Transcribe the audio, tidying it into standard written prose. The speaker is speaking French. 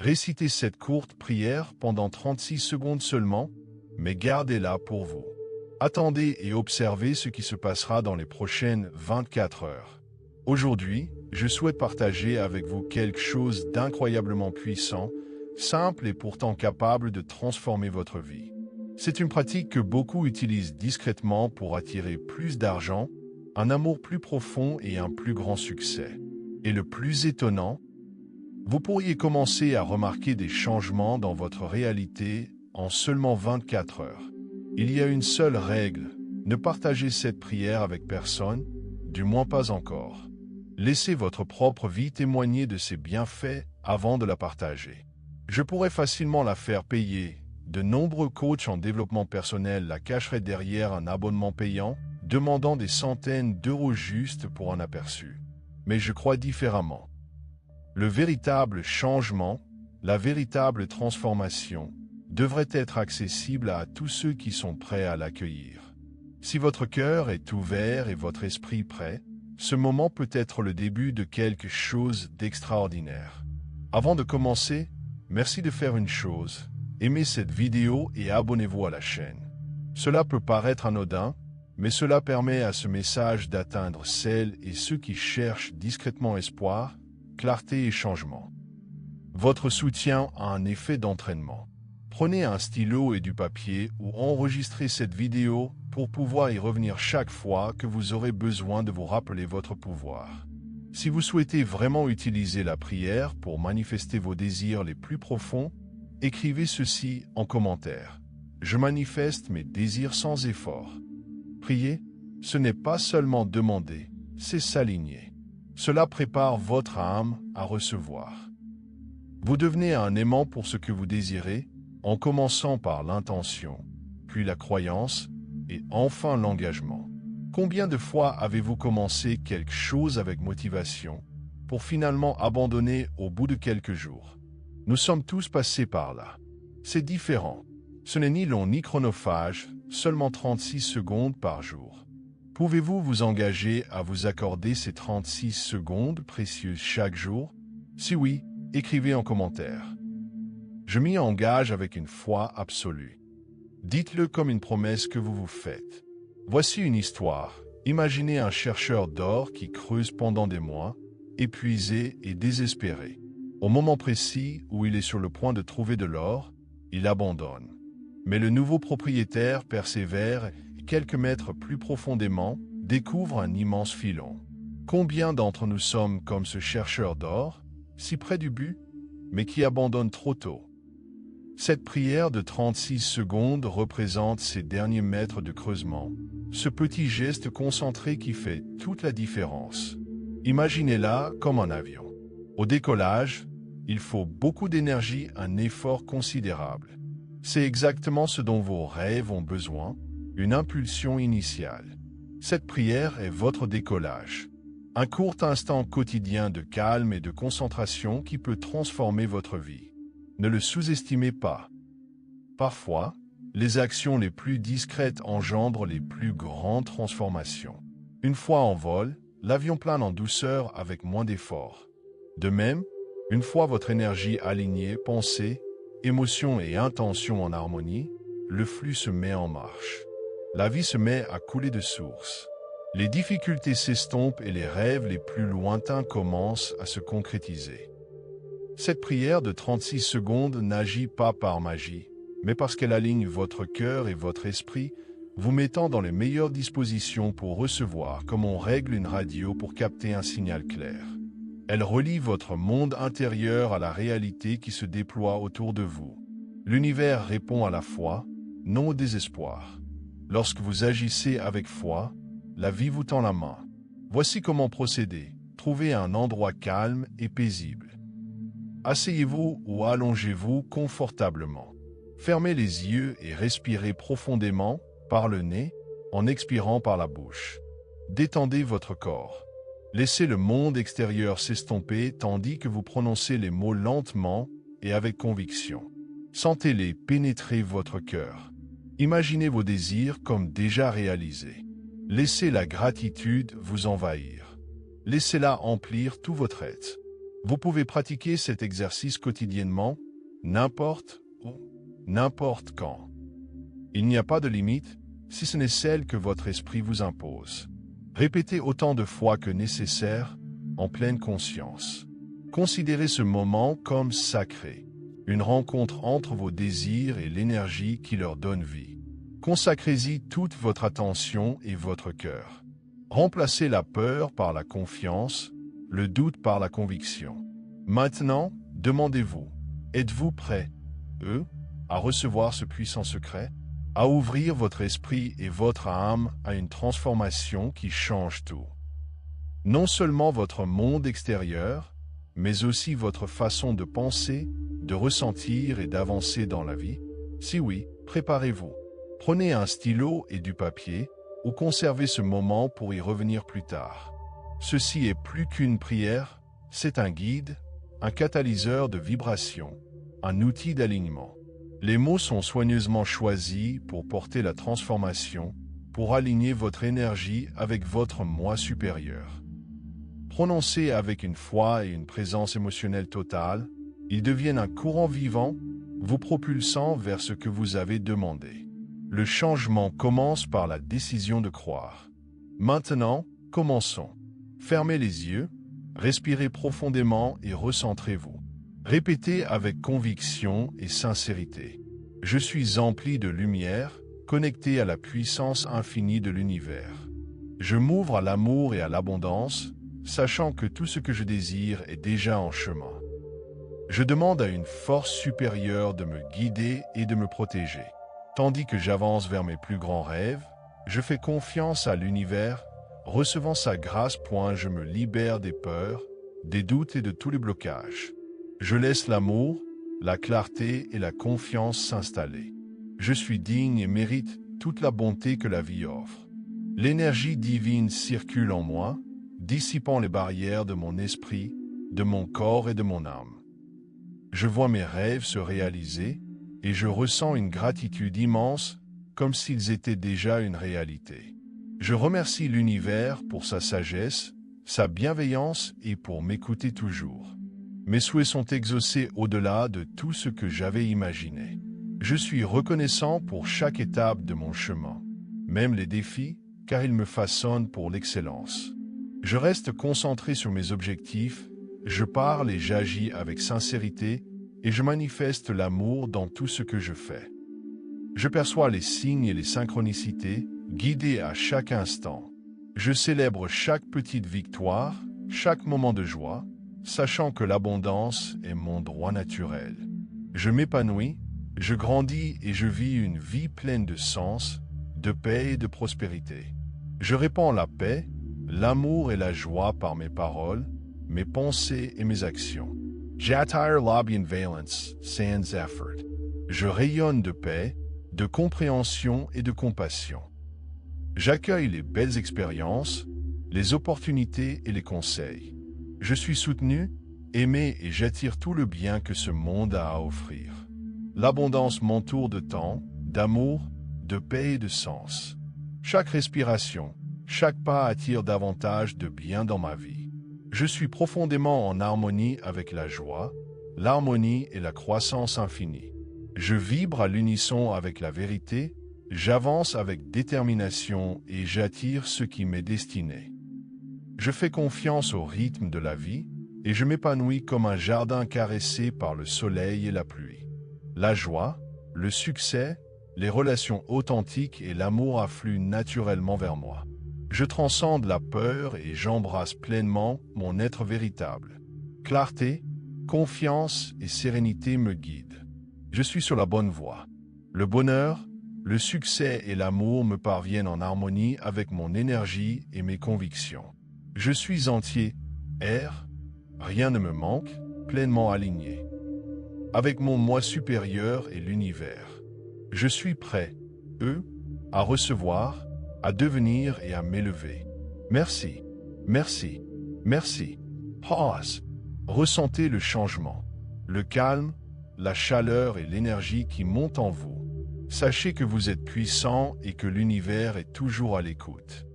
Récitez cette courte prière pendant 36 secondes seulement, mais gardez-la pour vous. Attendez et observez ce qui se passera dans les prochaines 24 heures. Aujourd'hui, je souhaite partager avec vous quelque chose d'incroyablement puissant, simple et pourtant capable de transformer votre vie. C'est une pratique que beaucoup utilisent discrètement pour attirer plus d'argent, un amour plus profond et un plus grand succès. Et le plus étonnant, vous pourriez commencer à remarquer des changements dans votre réalité en seulement 24 heures. Il y a une seule règle, ne partagez cette prière avec personne, du moins pas encore. Laissez votre propre vie témoigner de ses bienfaits avant de la partager. Je pourrais facilement la faire payer. De nombreux coachs en développement personnel la cacheraient derrière un abonnement payant, demandant des centaines d'euros juste pour un aperçu. Mais je crois différemment. Le véritable changement, la véritable transformation, devrait être accessible à tous ceux qui sont prêts à l'accueillir. Si votre cœur est ouvert et votre esprit prêt, ce moment peut être le début de quelque chose d'extraordinaire. Avant de commencer, merci de faire une chose, aimez cette vidéo et abonnez-vous à la chaîne. Cela peut paraître anodin, mais cela permet à ce message d'atteindre celles et ceux qui cherchent discrètement espoir, clarté et changement. Votre soutien a un effet d'entraînement. Prenez un stylo et du papier ou enregistrez cette vidéo pour pouvoir y revenir chaque fois que vous aurez besoin de vous rappeler votre pouvoir. Si vous souhaitez vraiment utiliser la prière pour manifester vos désirs les plus profonds, écrivez ceci en commentaire. Je manifeste mes désirs sans effort. Prier, ce n'est pas seulement demander, c'est s'aligner. Cela prépare votre âme à recevoir. Vous devenez un aimant pour ce que vous désirez, en commençant par l'intention, puis la croyance, et enfin l'engagement. Combien de fois avez-vous commencé quelque chose avec motivation, pour finalement abandonner au bout de quelques jours? Nous sommes tous passés par là. C'est différent. Ce n'est ni long ni chronophage, seulement 36 secondes par jour. Pouvez-vous vous engager à vous accorder ces 36 secondes précieuses chaque jour? Si oui, écrivez en commentaire. Je m'y engage avec une foi absolue. Dites-le comme une promesse que vous vous faites. Voici une histoire. Imaginez un chercheur d'or qui creuse pendant des mois, épuisé et désespéré. Au moment précis où il est sur le point de trouver de l'or, il abandonne. Mais le nouveau propriétaire persévère et quelques mètres plus profondément découvre un immense filon. Combien d'entre nous sommes comme ce chercheur d'or, si près du but, mais qui abandonne trop tôt? Cette prière de 36 secondes représente ces derniers mètres de creusement, ce petit geste concentré qui fait toute la différence. Imaginez-la comme un avion. Au décollage, il faut beaucoup d'énergie, un effort considérable. C'est exactement ce dont vos rêves ont besoin, une impulsion initiale. Cette prière est votre décollage. Un court instant quotidien de calme et de concentration qui peut transformer votre vie. Ne le sous-estimez pas. Parfois, les actions les plus discrètes engendrent les plus grandes transformations. Une fois en vol, l'avion plane en douceur avec moins d'efforts. De même, une fois votre énergie alignée, pensée, émotion et intention en harmonie, le flux se met en marche. La vie se met à couler de source. Les difficultés s'estompent et les rêves les plus lointains commencent à se concrétiser. Cette prière de 36 secondes n'agit pas par magie, mais parce qu'elle aligne votre cœur et votre esprit, vous mettant dans les meilleures dispositions pour recevoir comme on règle une radio pour capter un signal clair. Elle relie votre monde intérieur à la réalité qui se déploie autour de vous. L'univers répond à la foi, non au désespoir. Lorsque vous agissez avec foi, la vie vous tend la main. Voici comment procéder. Trouvez un endroit calme et paisible. Asseyez-vous ou allongez-vous confortablement. Fermez les yeux et respirez profondément par le nez en expirant par la bouche. Détendez votre corps. Laissez le monde extérieur s'estomper tandis que vous prononcez les mots lentement et avec conviction. Sentez-les pénétrer votre cœur. Imaginez vos désirs comme déjà réalisés. Laissez la gratitude vous envahir. Laissez-la emplir tout votre être. Vous pouvez pratiquer cet exercice quotidiennement, n'importe où, n'importe quand. Il n'y a pas de limite, si ce n'est celle que votre esprit vous impose. Répétez autant de fois que nécessaire, en pleine conscience. Considérez ce moment comme sacré, une rencontre entre vos désirs et l'énergie qui leur donne vie. Consacrez-y toute votre attention et votre cœur. Remplacez la peur par la confiance, le doute par la conviction. Maintenant, demandez-vous, êtes-vous prêt, à recevoir ce puissant secret, à ouvrir votre esprit et votre âme à une transformation qui change tout? Non seulement votre monde extérieur, mais aussi votre façon de penser, de ressentir et d'avancer dans la vie? Si oui, préparez-vous. Prenez un stylo et du papier, ou conservez ce moment pour y revenir plus tard. Ceci est plus qu'une prière, c'est un guide, un catalyseur de vibration, un outil d'alignement. Les mots sont soigneusement choisis pour porter la transformation, pour aligner votre énergie avec votre moi supérieur. Prononcés avec une foi et une présence émotionnelle totale, ils deviennent un courant vivant, vous propulsant vers ce que vous avez demandé. Le changement commence par la décision de croire. Maintenant, commençons. Fermez les yeux, respirez profondément et recentrez-vous. Répétez avec conviction et sincérité. Je suis empli de lumière, connecté à la puissance infinie de l'univers. Je m'ouvre à l'amour et à l'abondance, sachant que tout ce que je désire est déjà en chemin. Je demande à une force supérieure de me guider et de me protéger. Tandis que j'avance vers mes plus grands rêves, je fais confiance à l'univers, recevant sa grâce. Je me libère des peurs, des doutes et de tous les blocages. Je laisse l'amour, la clarté et la confiance s'installer. Je suis digne et mérite toute la bonté que la vie offre. L'énergie divine circule en moi, dissipant les barrières de mon esprit, de mon corps et de mon âme. Je vois mes rêves se réaliser et je ressens une gratitude immense, comme s'ils étaient déjà une réalité. Je remercie l'univers pour sa sagesse, sa bienveillance et pour m'écouter toujours. Mes souhaits sont exaucés au-delà de tout ce que j'avais imaginé. Je suis reconnaissant pour chaque étape de mon chemin, même les défis, car ils me façonnent pour l'excellence. Je reste concentré sur mes objectifs, je parle et j'agis avec sincérité, et je manifeste l'amour dans tout ce que je fais. Je perçois les signes et les synchronicités, guidés à chaque instant. Je célèbre chaque petite victoire, chaque moment de joie, sachant que l'abondance est mon droit naturel. Je m'épanouis, je grandis et je vis une vie pleine de sens, de paix et de prospérité. Je répands la paix, l'amour et la joie par mes paroles, mes pensées et mes actions. J'attire la bienveillance sans effort. Je rayonne de paix, de compréhension et de compassion. J'accueille les belles expériences, les opportunités et les conseils. Je suis soutenu, aimé et j'attire tout le bien que ce monde a à offrir. L'abondance m'entoure de temps, d'amour, de paix et de sens. Chaque respiration, chaque pas attire davantage de bien dans ma vie. Je suis profondément en harmonie avec la joie, l'harmonie et la croissance infinie. Je vibre à l'unisson avec la vérité, j'avance avec détermination et j'attire ce qui m'est destiné. Je fais confiance au rythme de la vie et je m'épanouis comme un jardin caressé par le soleil et la pluie. La joie, le succès, les relations authentiques et l'amour affluent naturellement vers moi. Je transcende la peur et j'embrasse pleinement mon être véritable. Clarté, confiance et sérénité me guident. Je suis sur la bonne voie. Le bonheur, le succès et l'amour me parviennent en harmonie avec mon énergie et mes convictions. Je suis entier, rien ne me manque, pleinement aligné. Avec mon moi supérieur et l'univers. Je suis prêt, à recevoir, à devenir et à m'élever. Merci, merci, merci. Pause. Ressentez le changement, le calme, la chaleur et l'énergie qui montent en vous. Sachez que vous êtes puissant et que l'univers est toujours à l'écoute.